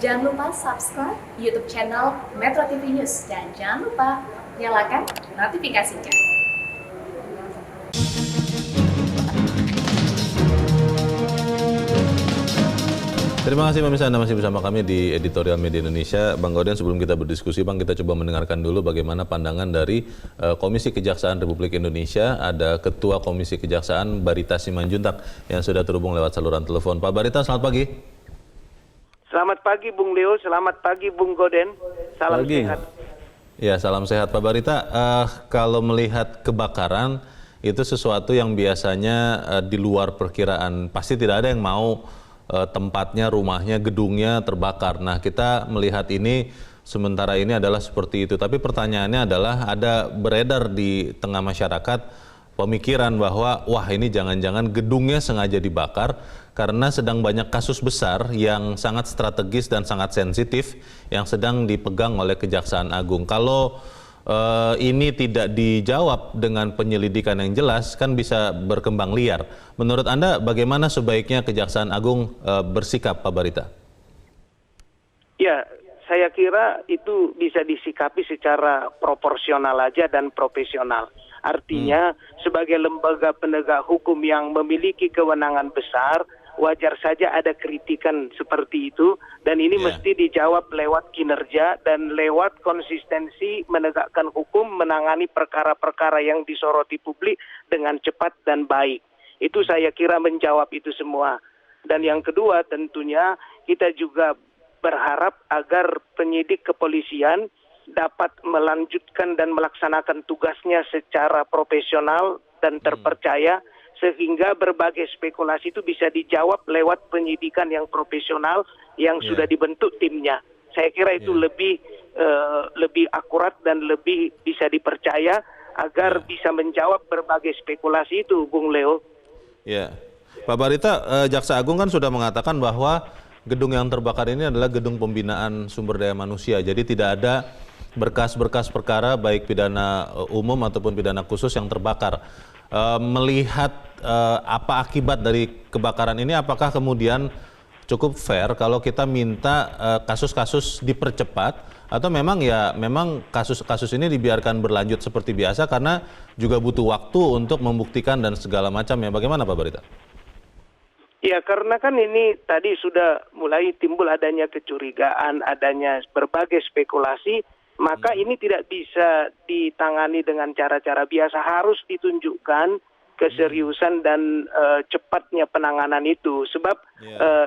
Jangan lupa subscribe YouTube channel Metro TV News dan jangan lupa nyalakan notifikasinya. Terima kasih pemirsa, Anda masih bersama kami di Editorial Media Indonesia. Bang Gauden, sebelum kita berdiskusi, Bang, kita coba mendengarkan dulu bagaimana pandangan dari Komisi Kejaksaan Republik Indonesia. Ada Ketua Komisi Kejaksaan Barita Simanjuntak yang sudah terhubung lewat saluran telepon. Pak Barita, selamat pagi. Selamat pagi Bung Leo, selamat pagi Bung Gauden. Salam sehat. Ya, salam sehat Pak Barita. Kalau melihat kebakaran, itu sesuatu yang biasanya di luar perkiraan. Pasti tidak ada yang mau tempatnya, rumahnya, gedungnya terbakar. Nah, kita melihat ini sementara ini adalah seperti itu. Tapi pertanyaannya adalah ada beredar di tengah masyarakat pemikiran bahwa wah ini jangan-jangan gedungnya sengaja dibakar karena sedang banyak kasus besar yang sangat strategis dan sangat sensitif yang sedang dipegang oleh Kejaksaan Agung. Kalau ini tidak dijawab dengan penyelidikan yang jelas, kan bisa berkembang liar. Menurut Anda bagaimana sebaiknya Kejaksaan Agung bersikap, Pak Barita? Ya, saya kira itu bisa disikapi secara proporsional aja dan profesional. Artinya sebagai lembaga penegak hukum yang memiliki kewenangan besar, wajar saja ada kritikan seperti itu, dan ini mesti dijawab lewat kinerja dan lewat konsistensi menegakkan hukum, menangani perkara-perkara yang disoroti publik dengan cepat dan baik. Itu saya kira menjawab itu semua. Dan yang kedua tentunya kita juga berharap agar penyidik kepolisian dapat melanjutkan dan melaksanakan tugasnya secara profesional dan terpercaya, sehingga berbagai spekulasi itu bisa dijawab lewat penyidikan yang profesional yang sudah dibentuk timnya. Saya kira itu lebih akurat dan lebih bisa dipercaya agar bisa menjawab berbagai spekulasi itu, Bung Leo. Ya, Pak Barita, Jaksa Agung kan sudah mengatakan bahwa gedung yang terbakar ini adalah gedung pembinaan sumber daya manusia. Jadi tidak ada berkas-berkas perkara baik pidana umum ataupun pidana khusus yang terbakar. Melihat apa akibat dari kebakaran ini, apakah kemudian cukup fair kalau kita minta kasus-kasus dipercepat atau memang kasus-kasus ini dibiarkan berlanjut seperti biasa karena juga butuh waktu untuk membuktikan dan segala macam ya. Bagaimana Pak Barita? Ya, karena kan ini tadi sudah mulai timbul adanya kecurigaan, adanya berbagai spekulasi, maka ini tidak bisa ditangani dengan cara-cara biasa, harus ditunjukkan keseriusan dan cepatnya penanganan itu. Sebab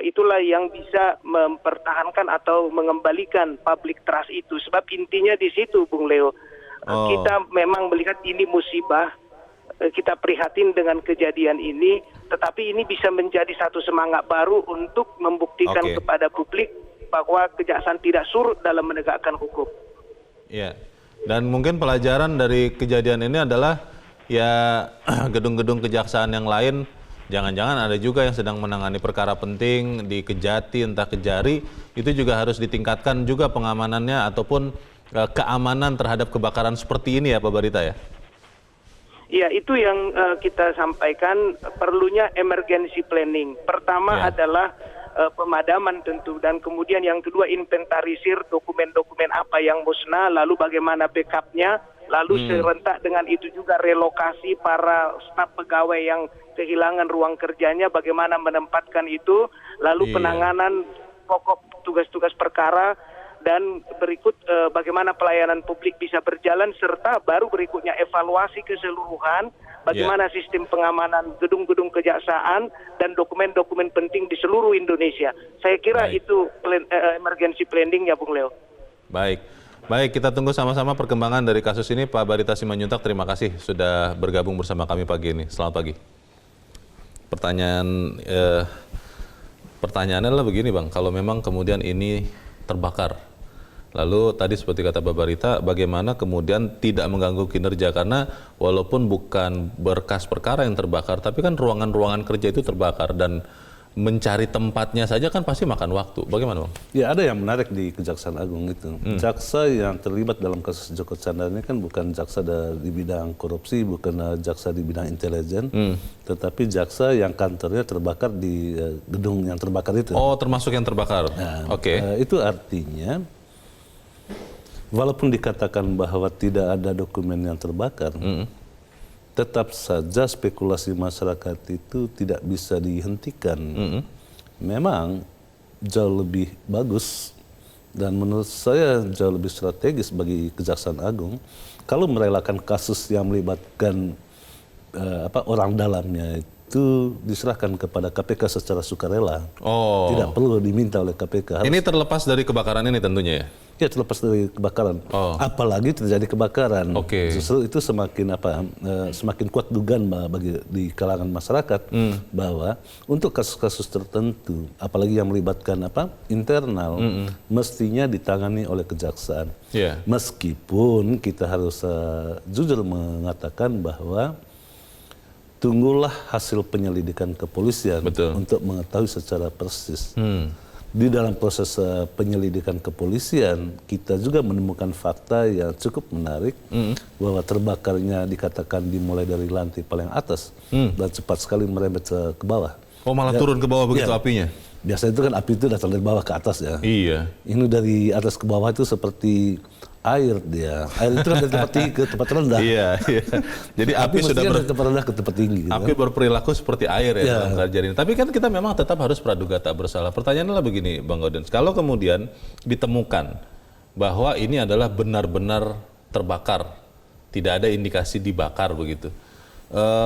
itulah yang bisa mempertahankan atau mengembalikan public trust itu. Sebab intinya di situ, Bung Leo. Kita memang melihat ini musibah, kita prihatin dengan kejadian ini, tetapi ini bisa menjadi satu semangat baru untuk membuktikan kepada publik bahwa kejaksaan tidak surut dalam menegakkan hukum. Ya, dan mungkin pelajaran dari kejadian ini adalah ya gedung-gedung kejaksaan yang lain, jangan-jangan ada juga yang sedang menangani perkara penting di Kejati, entah Kejari, itu juga harus ditingkatkan juga pengamanannya ataupun keamanan terhadap kebakaran seperti ini ya Pak Barita ya? Ya, itu yang kita sampaikan, perlunya emergency planning. Pertama adalah pemadaman tentu, dan kemudian yang kedua inventarisir dokumen-dokumen apa yang musnah, lalu bagaimana backupnya, lalu serentak dengan itu juga relokasi para staf pegawai yang kehilangan ruang kerjanya, bagaimana menempatkan itu, lalu penanganan pokok tugas-tugas perkara, dan berikut bagaimana pelayanan publik bisa berjalan, serta baru berikutnya evaluasi keseluruhan bagaimana sistem pengamanan gedung-gedung kejaksaan dan dokumen-dokumen penting di seluruh Indonesia. Saya kira itu emergency planning ya Bung Leo. Baik, kita tunggu sama-sama perkembangan dari kasus ini. Pak Barita Simanjuntak, terima kasih sudah bergabung bersama kami pagi ini. Selamat pagi. Pertanyaannya adalah begini Bang, kalau memang kemudian ini terbakar, lalu tadi seperti kata Pak Barita, bagaimana kemudian tidak mengganggu kinerja, karena walaupun bukan berkas perkara yang terbakar, tapi kan ruangan-ruangan kerja itu terbakar, dan mencari tempatnya saja kan pasti makan waktu. Bagaimana, Bang? Ya, ada yang menarik di Kejaksaan Agung itu. Jaksa yang terlibat dalam kasus Joko Chandra ini kan bukan jaksa di bidang korupsi, bukan jaksa di bidang intelijen, tetapi jaksa yang kantornya terbakar di gedung yang terbakar itu. Oh, termasuk yang terbakar. Nah, Oke. itu artinya, walaupun dikatakan bahwa tidak ada dokumen yang terbakar, tetap saja spekulasi masyarakat itu tidak bisa dihentikan. Memang jauh lebih bagus dan menurut saya jauh lebih strategis bagi Kejaksaan Agung kalau merelakan kasus yang melibatkan orang dalamnya itu diserahkan kepada KPK secara sukarela. Oh. Tidak perlu diminta oleh KPK. Ini terlepas dari kebakaran ini tentunya ya? Ya, terlepas dari kebakaran. Oh. Apalagi terjadi kebakaran. Oke. Justru itu semakin kuat dugaan bagi di kalangan masyarakat bahwa untuk kasus-kasus tertentu, apalagi yang melibatkan internal, mestinya ditangani oleh kejaksaan. Yeah. Meskipun kita harus jujur mengatakan bahwa tunggulah hasil penyelidikan kepolisian. Betul. Untuk mengetahui secara persis. Di dalam proses penyelidikan kepolisian, kita juga menemukan fakta yang cukup menarik bahwa terbakarnya dikatakan dimulai dari lantai paling atas dan cepat sekali merembet ke bawah. Oh, malah turun ke bawah begitu apinya? Biasanya itu kan api itu datang dari bawah ke atas ya. Iya. Ini dari atas ke bawah itu seperti air dia. Air itu kan dari tempat tinggi ke tempat rendah. Iya. Jadi api sudah dari tempat rendah ke tempat tinggi. Gitu api berperilaku seperti air ya, Bang Rajardi. Tapi kan kita memang tetap harus praduga tak bersalah. Pertanyaannya adalah begini, Bang Gaudens. Kalau kemudian ditemukan bahwa ini adalah benar-benar terbakar, tidak ada indikasi dibakar begitu.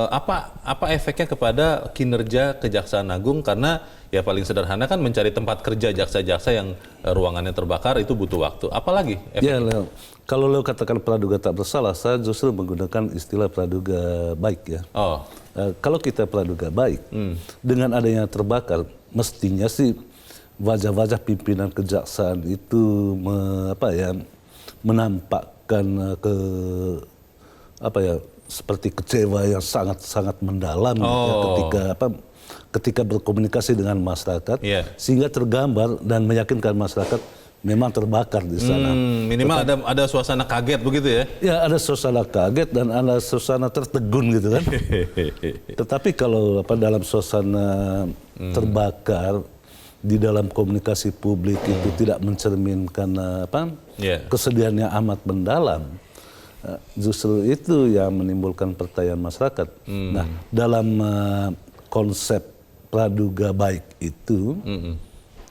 Apa efeknya kepada kinerja Kejaksaan Agung, karena ya paling sederhana kan mencari tempat kerja jaksa-jaksa yang ruangannya terbakar itu butuh waktu. Apalagi efeknya? Ya, Leo. Kalau Leo katakan praduga tak bersalah, saya justru menggunakan istilah praduga baik ya. Oh. Kalau kita praduga baik, dengan adanya terbakar, mestinya sih wajah-wajah pimpinan kejaksaan itu menampakkan seperti kecewa yang sangat-sangat mendalam ketika berkomunikasi dengan masyarakat, sehingga tergambar dan meyakinkan masyarakat memang terbakar di sana. Minimal ada suasana kaget begitu ya? Ya, ada suasana kaget dan ada suasana tertegun gitu kan. Tetapi kalau dalam suasana terbakar, di dalam komunikasi publik itu tidak mencerminkan kesedihan yang amat mendalam. Justru itu yang menimbulkan pertanyaan masyarakat. Nah, dalam konsep praduga baik itu,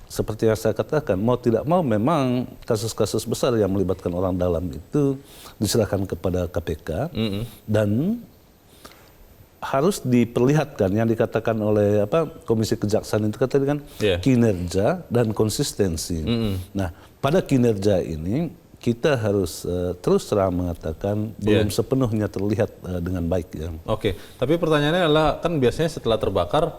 seperti yang saya katakan, mau tidak mau memang kasus-kasus besar yang melibatkan orang dalam itu diserahkan kepada KPK dan harus diperlihatkan yang dikatakan oleh Komisi Kejaksaan itu kan kinerja dan konsistensi. Nah, pada kinerja ini kita harus terus terang mengatakan belum sepenuhnya terlihat dengan baik ya. Oke, tapi pertanyaannya adalah kan biasanya setelah terbakar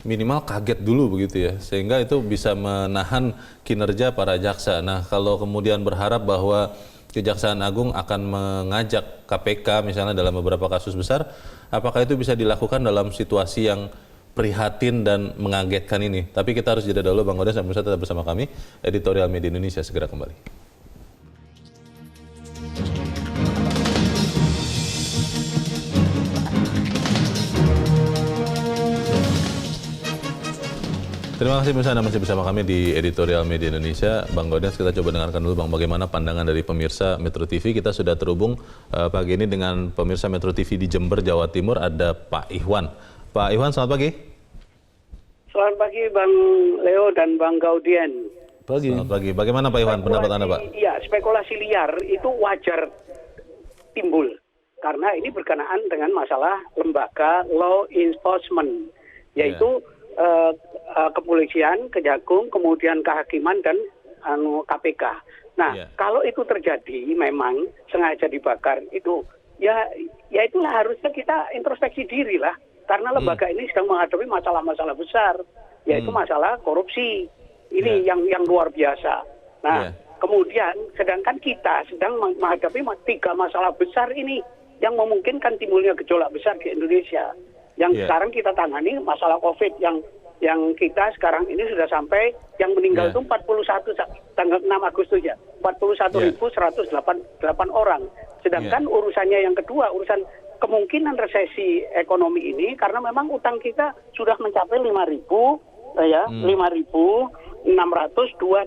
minimal kaget dulu begitu ya, sehingga itu bisa menahan kinerja para jaksa. Nah, kalau kemudian berharap bahwa Kejaksaan Agung akan mengajak KPK misalnya dalam beberapa kasus besar, apakah itu bisa dilakukan dalam situasi yang prihatin dan mengagetkan ini? Tapi kita harus jeda dulu, Bang Gaudens, dan pemirsa tetap bersama kami. Editorial Media Indonesia segera kembali. Terima kasih pemirsa, Anda masih bersama kami di Editorial Media Indonesia. Bang Gaudens, kita coba dengarkan dulu Bang bagaimana pandangan dari pemirsa Metro TV. Kita sudah terhubung pagi ini dengan pemirsa Metro TV di Jember, Jawa Timur, ada Pak Ihwan. Pak Ihwan, selamat pagi. Selamat pagi Bang Leo dan Bang Gaudien. Pagi. Selamat pagi. Bagaimana Pak Ihwan pendapat Anda, Pak? Iya, spekulasi liar itu wajar timbul karena ini berkenaan dengan masalah lembaga law enforcement, yaitu kepolisian, kejagung, kemudian kehakiman dan KPK. Nah, kalau itu terjadi memang sengaja dibakar itu, ya itulah harusnya kita introspeksi diri lah, karena lembaga ini sedang menghadapi masalah-masalah besar, yaitu masalah korupsi. Ini yang luar biasa. Nah, kemudian sedangkan kita sedang menghadapi 3 masalah besar ini yang memungkinkan timbulnya gejolak besar di Indonesia. Yang sekarang kita tangani masalah COVID yang yang kita sekarang ini sudah sampai yang meninggal itu 41 tanggal 6 Agustus ya, 41.188 orang. Sedangkan urusannya yang kedua, urusan kemungkinan resesi ekonomi ini karena memang utang kita sudah mencapai 5.602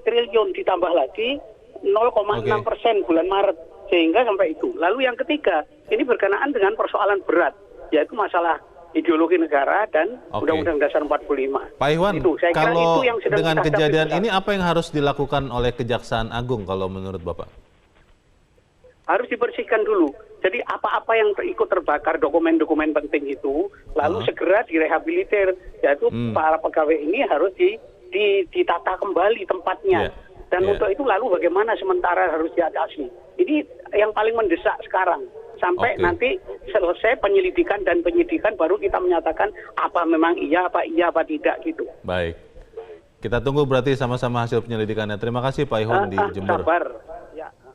triliun ditambah lagi 0,6% bulan Maret sehingga sampai itu. Lalu yang ketiga, ini berkenaan dengan persoalan berat yaitu masalah ideologi negara dan Undang-Undang Dasar 45. Pak Iwan, Saya kira kalau itu yang sedang dengan kita kejadian hadapi ini apa yang harus dilakukan oleh Kejaksaan Agung kalau menurut Bapak? Harus dibersihkan dulu. Jadi apa-apa yang ikut terbakar dokumen-dokumen penting itu, lalu segera direhabilitir. Yaitu para pegawai ini harus ditata kembali tempatnya. Dan untuk itu lalu bagaimana sementara harus diatasi. Ini yang paling mendesak sekarang. Sampai nanti selesai penyelidikan dan penyidikan baru kita menyatakan apa memang iya, apa tidak gitu. Baik. Kita tunggu berarti sama-sama hasil penyelidikannya. Terima kasih Pak Iwan di Jember. Sabar.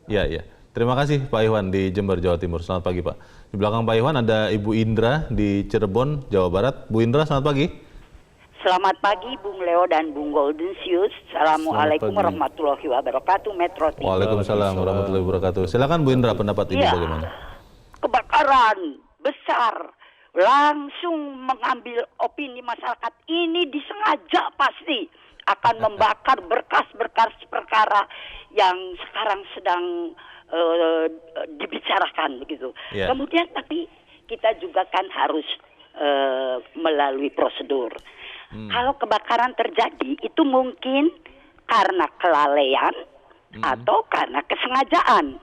Ya. Terima kasih Pak Iwan di Jember, Jawa Timur. Selamat pagi Pak. Di belakang Pak Iwan ada Ibu Indra di Cirebon, Jawa Barat. Bu Indra, selamat pagi. Selamat pagi Bung Leo dan Bung Goldensius. Assalamualaikum warahmatullahi wabarakatuh. Metro TV. Waalaikumsalam warahmatullahi wabarakatuh. Silakan Bu Indra, pendapat Ibu bagaimana? Kebakaran besar langsung mengambil opini masyarakat ini disengaja pasti akan membakar berkas-berkas perkara yang sekarang sedang dibicarakan begitu. Kemudian tapi kita juga kan harus melalui prosedur. Kalau kebakaran terjadi itu mungkin karena kelalaian atau karena kesengajaan.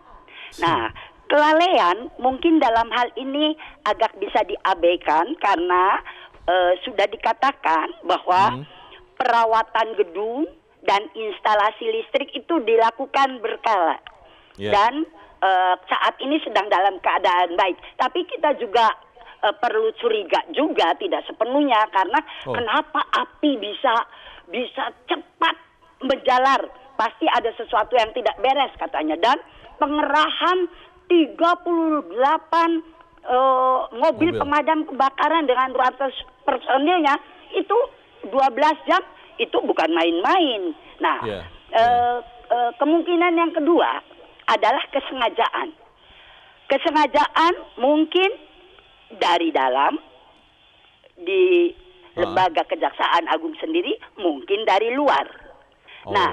Nah, kelalaian mungkin dalam hal ini agak bisa diabaikan karena sudah dikatakan bahwa perawatan gedung dan instalasi listrik itu dilakukan berkala. Dan saat ini sedang dalam keadaan baik. Tapi kita juga perlu curiga juga tidak sepenuhnya karena kenapa api bisa cepat menjalar. Pasti ada sesuatu yang tidak beres katanya. Dan pengerahan 38 mobil pemadam kebakaran dengan ratus personilnya itu 12 jam itu bukan main-main. Nah, kemungkinan yang kedua adalah kesengajaan. Kesengajaan mungkin dari dalam di lembaga Kejaksaan Agung sendiri, mungkin dari luar. Nah,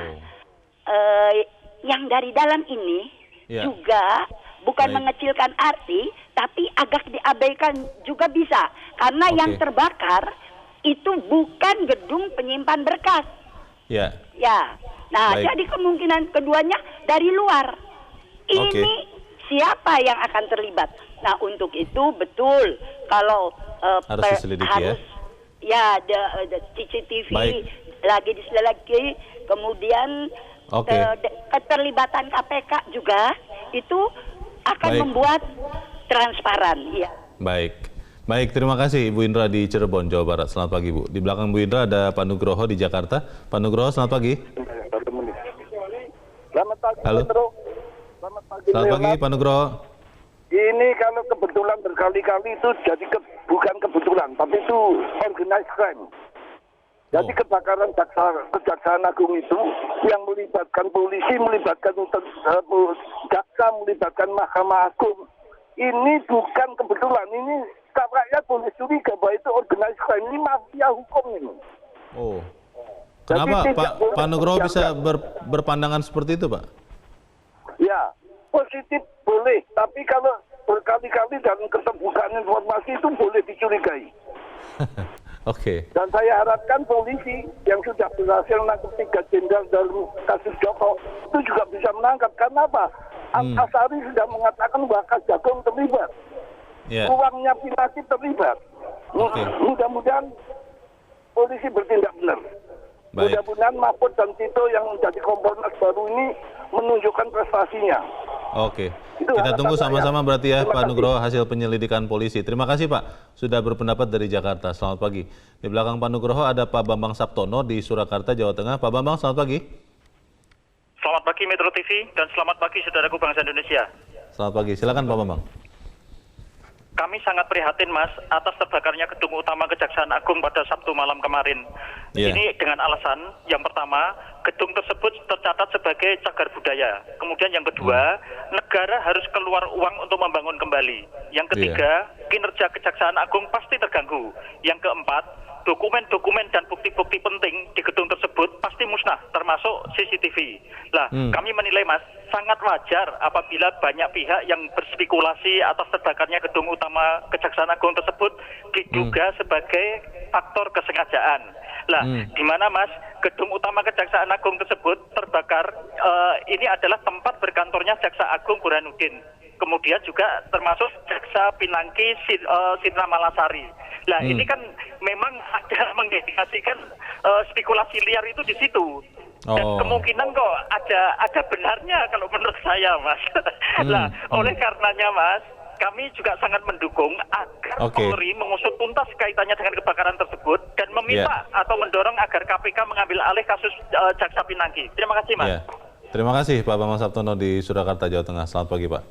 yang dari dalam ini juga bukan mengecilkan arti, tapi agak diabaikan juga bisa. Karena yang terbakar itu bukan gedung penyimpan berkas. Nah, jadi kemungkinan keduanya dari luar. Ini siapa yang akan terlibat? Nah, untuk itu betul kalau harus diselidiki CCTV lagi diselidiki, kemudian keterlibatan KPK juga itu akan membuat transparan. Baik, terima kasih Ibu Indra di Cirebon, Jawa Barat. Selamat pagi Bu. Di belakang Bu Indra ada Pak Nugroho di Jakarta. Pak Nugroho, selamat pagi. Selamat pagi. Halo. Selamat pagi Pak Nugroho. Ini kalau kebetulan berkali-kali itu jadi bukan kebetulan, tapi itu organized crime. Jadi kebakaran Kejaksaan Agung itu yang melibatkan polisi, melibatkan jaksa, melibatkan Mahkamah Agung. Ini bukan kebetulan, ini rakyat boleh curiga bahwa itu organized crime, ini mafia hukum ini. Kenapa Pak Nugroho bisa berpandangan seperti itu Pak? Ya, positif boleh, tapi kalau berkali-kali dan keterbukaan informasi itu boleh dicurigai. Dan saya harapkan polisi yang sudah berhasil menangkap 3 jenderal dalam kasus Joko itu juga bisa menangkap. Karena apa? Antasari sudah mengatakan bahwa Jagung terlibat. Uangnya Pinasti terlibat. Mudah-mudahan polisi bertindak benar. Mudah-mudahan Mahfud dan Tito yang menjadi Kompolnas baru ini menunjukkan prestasinya. Kita tunggu sama-sama berarti ya Pak Nugroho hasil penyelidikan polisi. Terima kasih Pak sudah berpendapat dari Jakarta. Selamat pagi. Di belakang Pak Nugroho ada Pak Bambang Saptono di Surakarta, Jawa Tengah. Pak Bambang, selamat pagi. Selamat pagi Metro TV dan selamat pagi saudaraku bangsa Indonesia. Selamat pagi. Silakan Pak Bambang. kami sangat prihatin Mas atas terbakarnya gedung utama Kejaksaan Agung pada Sabtu malam kemarin. Ini dengan alasan yang pertama, gedung tersebut tercatat sebagai cagar budaya. Kemudian yang kedua, negara harus keluar uang untuk membangun kembali. Yang ketiga, kinerja Kejaksaan Agung pasti terganggu. Yang keempat, dokumen-dokumen dan bukti-bukti penting di gedung tersebut pasti musnah, termasuk CCTV. Lah, kami menilai Mas, sangat wajar apabila banyak pihak yang berspekulasi atas terbakarnya gedung utama Kejaksaan Agung tersebut diduga sebagai faktor kesengajaan. Lah, di mana Mas, gedung utama Kejaksaan Agung tersebut terbakar, ini adalah tempat berkantornya Jaksa Agung Burhanuddin. Kemudian juga termasuk Jaksa Pinangki Sirna Malasari. Nah, ini kan memang ada mengindikasikan spekulasi liar itu di situ. Dan kemungkinan kok ada benarnya kalau menurut saya, Mas. Nah, oleh karenanya, Mas, kami juga sangat mendukung agar Polri mengusut tuntas kaitannya dengan kebakaran tersebut dan meminta atau mendorong agar KPK mengambil alih kasus Jaksa Pinangki. Terima kasih, Mas. Terima kasih Pak Bambang Saptono di Surakarta, Jawa Tengah. Selamat pagi, Pak.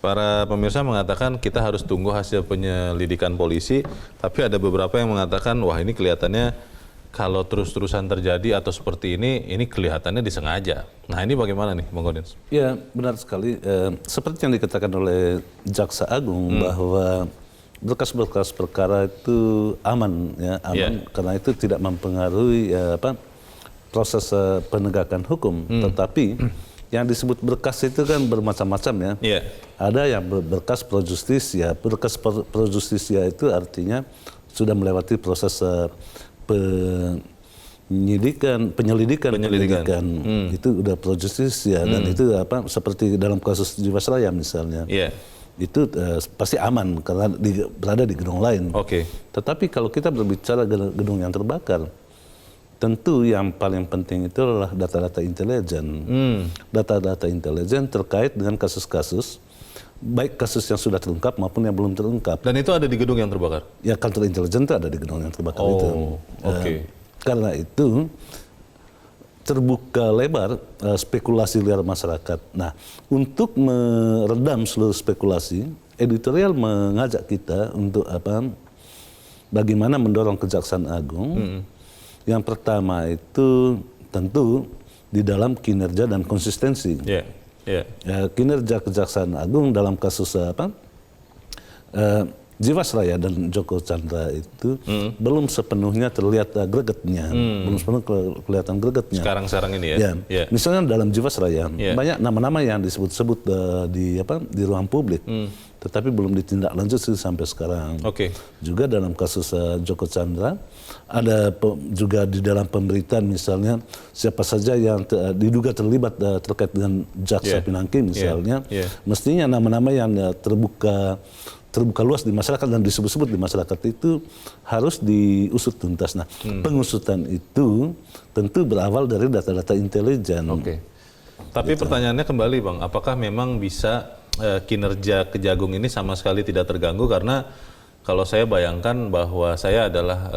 Para pemirsa mengatakan kita harus tunggu hasil penyelidikan polisi, tapi ada beberapa yang mengatakan wah ini kelihatannya kalau terus-terusan terjadi atau seperti ini kelihatannya disengaja. Nah ini bagaimana nih Bang Gaudens? Ya benar sekali, seperti yang dikatakan oleh Jaksa Agung bahwa berkas-berkas perkara itu aman, ya aman karena itu tidak mempengaruhi proses penegakan hukum, tetapi yang disebut berkas itu kan bermacam-macam ya. Ada yang berkas pro justisia. Berkas pro justisia itu artinya sudah melewati proses penyelidikan. Itu udah pro justisia dan itu seperti dalam kasus Jiwasraya misalnya. Itu pasti aman karena berada di gedung lain. Tetapi kalau kita berbicara gedung yang terbakar, tentu yang paling penting itu adalah data-data intelijen. Data-data intelijen terkait dengan kasus-kasus, baik kasus yang sudah terungkap maupun yang belum terungkap. Dan itu ada di gedung yang terbakar? Ya, kantor intelijen itu ada di gedung yang terbakar itu. Karena itu terbuka lebar spekulasi liar masyarakat. Nah, untuk meredam seluruh spekulasi, editorial mengajak kita untuk bagaimana mendorong Kejaksaan Agung. Yang pertama itu tentu di dalam kinerja dan konsistensi. Kinerja Kejaksaan Agung dalam kasus Jiwasraya dan Joko Chandra itu belum sepenuhnya terlihat gregetnya, belum sepenuhnya kelihatan gregetnya. Sekarang ini ya. Misalnya dalam Jiwasraya banyak nama-nama yang disebut-sebut di ruang publik, tetapi belum ditindaklanjuti sampai sekarang. Juga dalam kasus Joko Chandra ada juga di dalam pemberitaan misalnya siapa saja yang diduga terlibat terkait dengan Jaksa Pinangki misalnya, mestinya nama-nama yang terbuka luas di masyarakat dan disebut-sebut di masyarakat itu harus diusut tuntas. Nah, pengusutan itu tentu berawal dari data-data intelijen. Tapi pertanyaannya kembali Bang, apakah memang bisa kinerja Kejagung ini sama sekali tidak terganggu? Karena kalau saya bayangkan bahwa saya adalah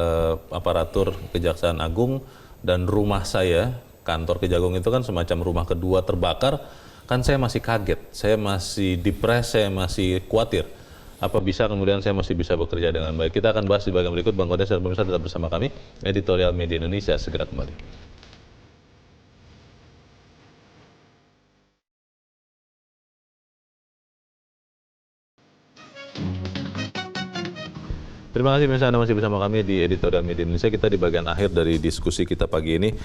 aparatur Kejaksaan Agung dan rumah saya, kantor Kejagung itu kan semacam rumah kedua terbakar, kan saya masih kaget, saya masih depres, saya masih khawatir. Apa bisa kemudian saya masih bisa bekerja dengan baik? Kita akan bahas di bagian berikut. Bang Gaudens dan pemirsa tetap bersama kami. Editorial Media Indonesia segera kembali. Terima kasih pemirsa, Anda masih bersama kami di Editorial Media Indonesia. Kita di bagian akhir dari diskusi kita pagi ini.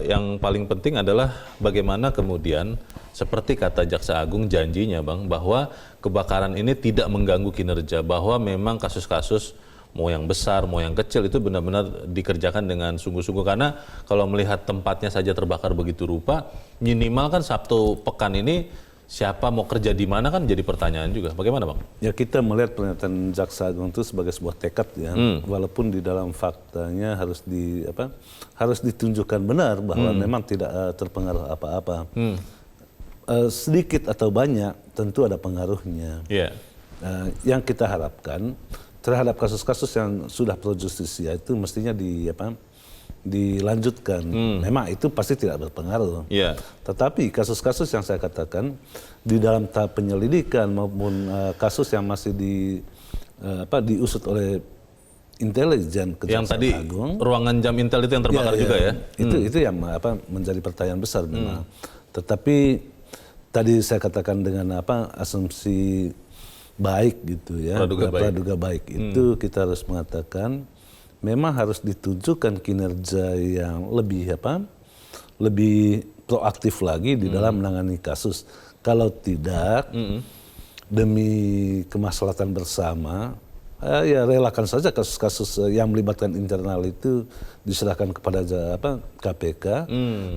Yang paling penting adalah bagaimana kemudian seperti kata Jaksa Agung janjinya Bang, bahwa kebakaran ini tidak mengganggu kinerja, bahwa memang kasus-kasus mau yang besar, mau yang kecil itu benar-benar dikerjakan dengan sungguh-sungguh. Karena kalau melihat tempatnya saja terbakar begitu rupa, minimal kan Sabtu pekan ini siapa mau kerja di mana kan jadi pertanyaan juga. Bagaimana Bang? Ya kita melihat pernyataan Jaksa Agung itu sebagai sebuah tekad ya. Walaupun di dalam faktanya harus ditunjukkan benar bahwa memang tidak terpengaruh apa-apa. Sedikit atau banyak tentu ada pengaruhnya. Yang kita harapkan terhadap kasus-kasus yang sudah pro justisia itu mestinya dilanjutkan. Memang itu pasti tidak berpengaruh. Tetapi kasus-kasus yang saya katakan di dalam tahap penyelidikan maupun kasus yang masih diusut oleh intelijen Kejaksaan Agung. Ruangan jam intel itu yang terbakar juga ya? Itu yang menjadi pertanyaan besar memang. Tetapi tadi saya katakan dengan asumsi baik gitu ya, praduga baik itu kita harus mengatakan memang harus ditunjukkan kinerja yang lebih proaktif lagi di dalam menangani kasus. Kalau tidak, demi kemaslahatan bersama, ya relakan saja kasus-kasus yang melibatkan internal itu diserahkan kepada KPK.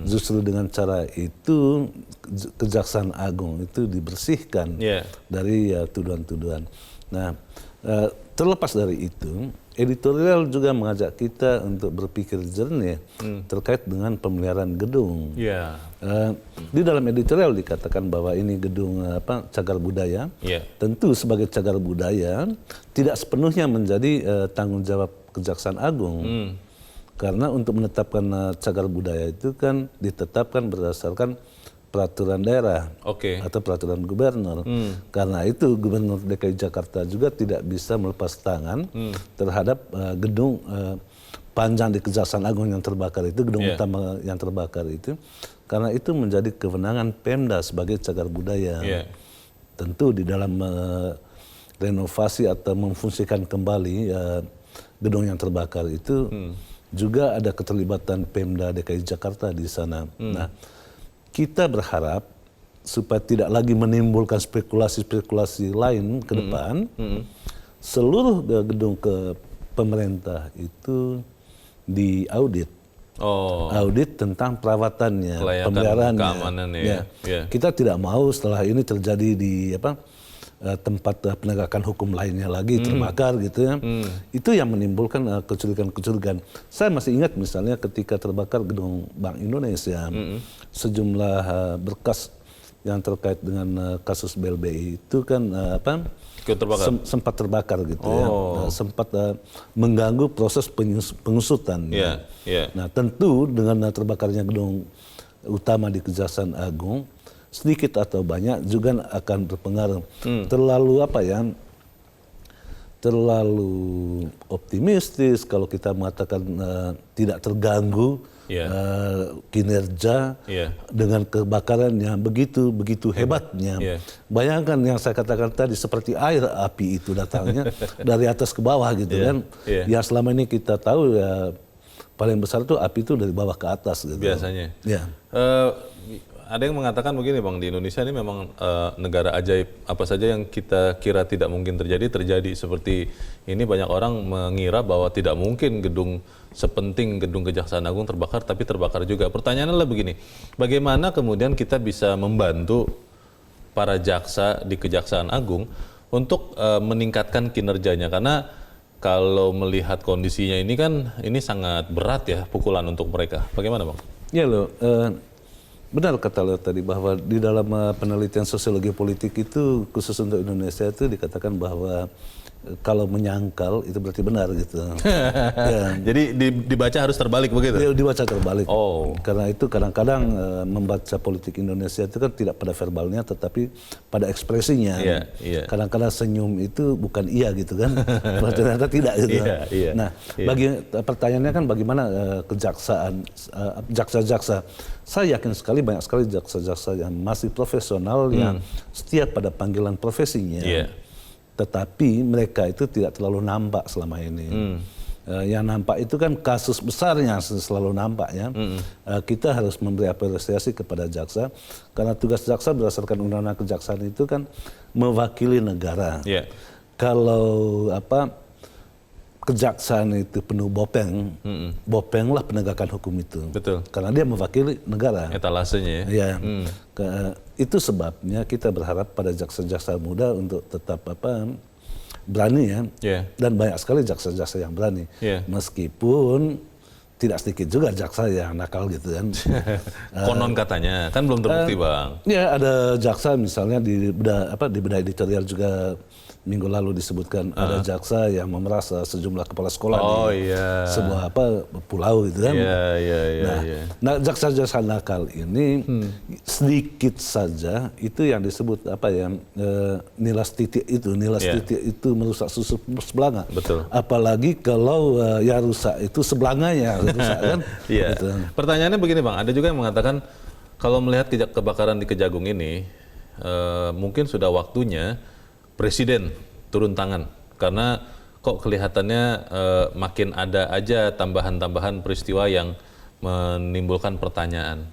Justru dengan cara itu Kejaksaan Agung itu dibersihkan dari tuduhan-tuduhan. Nah, terlepas dari itu, editorial juga mengajak kita untuk berpikir jernih terkait dengan pemeliharaan gedung. Di dalam editorial dikatakan bahwa ini gedung cagar budaya. Tentu sebagai cagar budaya tidak sepenuhnya menjadi tanggung jawab Kejaksaan Agung. Karena untuk menetapkan cagar budaya itu kan ditetapkan berdasarkan peraturan daerah atau peraturan gubernur. Karena itu Gubernur DKI Jakarta juga tidak bisa melepas tangan terhadap gedung panjang di Kejaksaan Agung yang terbakar itu, gedung utama yang terbakar itu. Karena itu menjadi kewenangan Pemda sebagai cagar budaya. Tentu di dalam renovasi atau memfungsikan kembali gedung yang terbakar itu juga ada keterlibatan Pemda DKI Jakarta di sana. Nah, kita berharap supaya tidak lagi menimbulkan spekulasi-spekulasi lain ke depan, seluruh gedung ke pemerintah itu diaudit. Audit tentang perawatannya, pemeliharaannya. Keamanannya. Kita tidak mau setelah ini terjadi di tempat penegakan hukum lainnya lagi terbakar gitu ya. Itu yang menimbulkan kecurigaan-kecurigaan. Saya masih ingat misalnya ketika terbakar gedung Bank Indonesia, sejumlah berkas yang terkait dengan kasus BLBI itu kan sempat terbakar gitu ya. Sempat mengganggu proses pengusutan. Nah, tentu dengan terbakarnya gedung utama di Kejaksaan Agung, sedikit atau banyak juga akan berpengaruh. Terlalu optimistis kalau kita mengatakan tidak terganggu kinerja dengan kebakaran yang begitu hebatnya. Bayangkan yang saya katakan tadi, seperti air api itu datangnya dari atas ke bawah gitu kan. Yang selama ini kita tahu ya paling besar itu api itu dari bawah ke atas gitu. Biasanya. Ada yang mengatakan begini Bang, di Indonesia ini memang negara ajaib. Apa saja yang kita kira tidak mungkin terjadi. Seperti ini banyak orang mengira bahwa tidak mungkin gedung sepenting gedung Kejaksaan Agung terbakar, tapi terbakar juga. Pertanyaannya adalah begini, bagaimana kemudian kita bisa membantu para jaksa di Kejaksaan Agung untuk meningkatkan kinerjanya? Karena kalau melihat kondisinya ini kan, ini sangat berat ya pukulan untuk mereka. Bagaimana Bang? Ya loh, benar kata lo tadi bahwa di dalam penelitian sosiologi politik itu khusus untuk Indonesia itu dikatakan bahwa kalau menyangkal itu berarti benar gitu. Jadi dibaca harus terbalik begitu? Dibaca terbalik. Karena itu kadang-kadang membaca politik Indonesia itu kan tidak pada verbalnya tetapi pada ekspresinya. Kadang-kadang senyum itu bukan iya gitu kan. Ternyata tidak gitu. Nah, pertanyaannya kan bagaimana kejaksaan, jaksa-jaksa. Saya yakin sekali banyak sekali jaksa-jaksa yang masih profesional yang setia pada panggilan profesinya. Tetapi mereka itu tidak terlalu nampak selama ini. Yang nampak itu kan kasus besarnya selalu nampak ya. Kita harus memberi apresiasi kepada jaksa karena tugas jaksa berdasarkan undang-undang kejaksaan itu kan mewakili negara. Kalau kejaksaan itu penuh bopeng, bopenglah penegakan hukum itu. Betul. Karena dia mewakili negara. Etalasenya ya. Itu sebabnya kita berharap pada jaksa-jaksa muda untuk tetap berani ya. Dan banyak sekali jaksa-jaksa yang berani. Meskipun tidak sedikit juga jaksa yang nakal gitu kan. Konon katanya, kan belum terbukti Bang. Ya ada jaksa misalnya di bedah editorial juga minggu lalu disebutkan ada jaksa yang memeras sejumlah kepala sekolah di sebuah pulau gitu kan. Nah, jaksa-jaksa nakal ini sedikit saja itu yang disebut nilas titik itu merusak susu sebelanga. Betul. Apalagi kalau yang rusak itu sebelanganya rusak kan. Gitu. Pertanyaannya begini Bang, ada juga yang mengatakan kalau melihat kebakaran di Kejagung ini mungkin sudah waktunya Presiden turun tangan karena kok kelihatannya makin ada aja tambahan-tambahan peristiwa yang menimbulkan pertanyaan.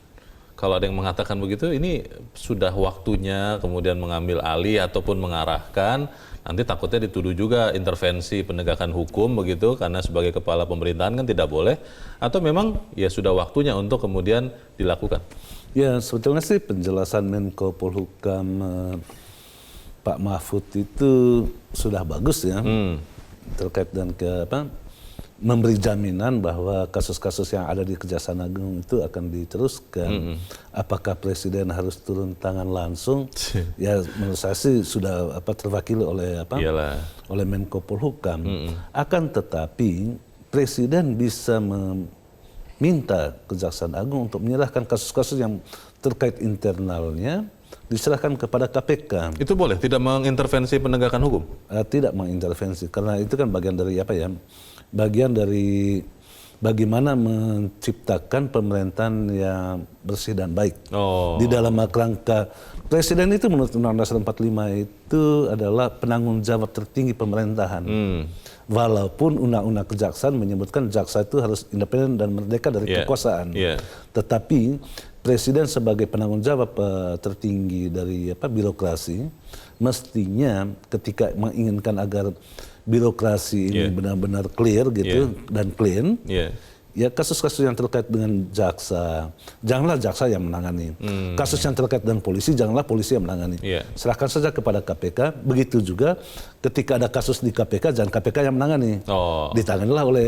Kalau ada yang mengatakan begitu, ini sudah waktunya kemudian mengambil alih ataupun mengarahkan, nanti takutnya dituduh juga intervensi penegakan hukum begitu, karena sebagai kepala pemerintahan kan tidak boleh, atau memang ya sudah waktunya untuk kemudian dilakukan? Ya sebetulnya sih penjelasan Menko Polhukam Pak Mahfud itu sudah bagus ya, terkait dan memberi jaminan bahwa kasus-kasus yang ada di Kejaksaan Agung itu akan diteruskan. Apakah Presiden harus turun tangan langsung? Ya menurut saya sih sudah terwakili oleh oleh Menko Polhukam. Akan tetapi Presiden bisa meminta Kejaksaan Agung untuk menyerahkan kasus-kasus yang terkait internalnya diserahkan kepada KPK. Itu boleh, tidak mengintervensi penegakan hukum? Tidak mengintervensi, karena itu kan bagian dari bagian dari bagaimana menciptakan pemerintahan yang bersih dan baik. Di dalam kerangka Presiden itu menurut Undang-Undang 45 itu adalah penanggung jawab tertinggi pemerintahan. Walaupun Undang-Undang Kejaksaan menyebutkan jaksa itu harus independen dan merdeka dari kekuasaan. Tetapi Presiden sebagai penanggung jawab tertinggi dari birokrasi, mestinya ketika menginginkan agar birokrasi ini benar-benar clear gitu dan clean, ya kasus-kasus yang terkait dengan jaksa, janganlah jaksa yang menangani. Kasus yang terkait dengan polisi, janganlah polisi yang menangani. Serahkan saja kepada KPK. Begitu juga ketika ada kasus di KPK, jangan KPK yang menangani. Ditanganilah oleh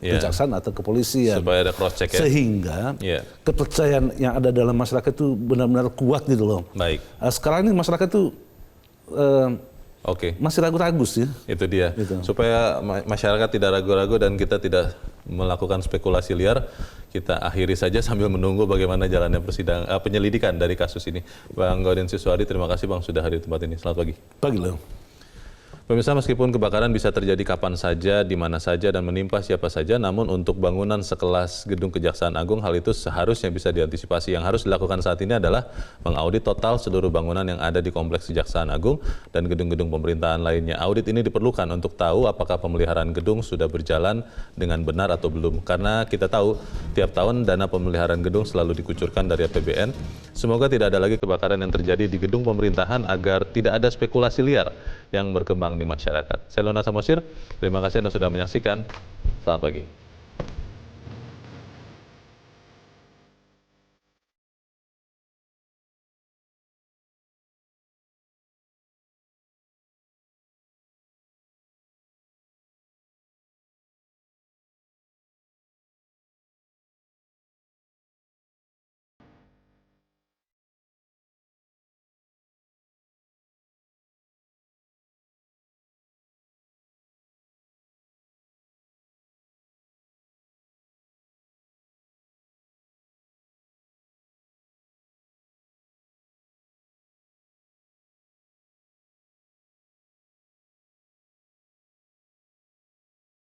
kejaksaan atau kepolisian. Supaya ada cross check ya. Sehingga kepercayaan yang ada dalam masyarakat itu benar-benar kuat gitu loh. Baik. Sekarang ini masyarakat itu masih ragu-ragu sih. Itu dia. Supaya masyarakat tidak ragu-ragu dan kita tidak melakukan spekulasi liar, kita akhiri saja sambil menunggu bagaimana jalannya penyelidikan dari kasus ini. Bang Gaudensius Suhadi, terima kasih Bang sudah hadir di tempat ini. Selamat pagi. Pagi loh. Pemirsa, meskipun kebakaran bisa terjadi kapan saja, di mana saja, dan menimpa siapa saja, namun untuk bangunan sekelas Gedung Kejaksaan Agung, hal itu seharusnya bisa diantisipasi. Yang harus dilakukan saat ini adalah mengaudit total seluruh bangunan yang ada di Kompleks Kejaksaan Agung dan gedung-gedung pemerintahan lainnya. Audit ini diperlukan untuk tahu apakah pemeliharaan gedung sudah berjalan dengan benar atau belum. Karena kita tahu, tiap tahun dana pemeliharaan gedung selalu dikucurkan dari APBN. Semoga tidak ada lagi kebakaran yang terjadi di gedung pemerintahan agar tidak ada spekulasi liar yang berkembang di masyarakat. Saya Lona Samosir, terima kasih Anda sudah menyaksikan. Selamat pagi.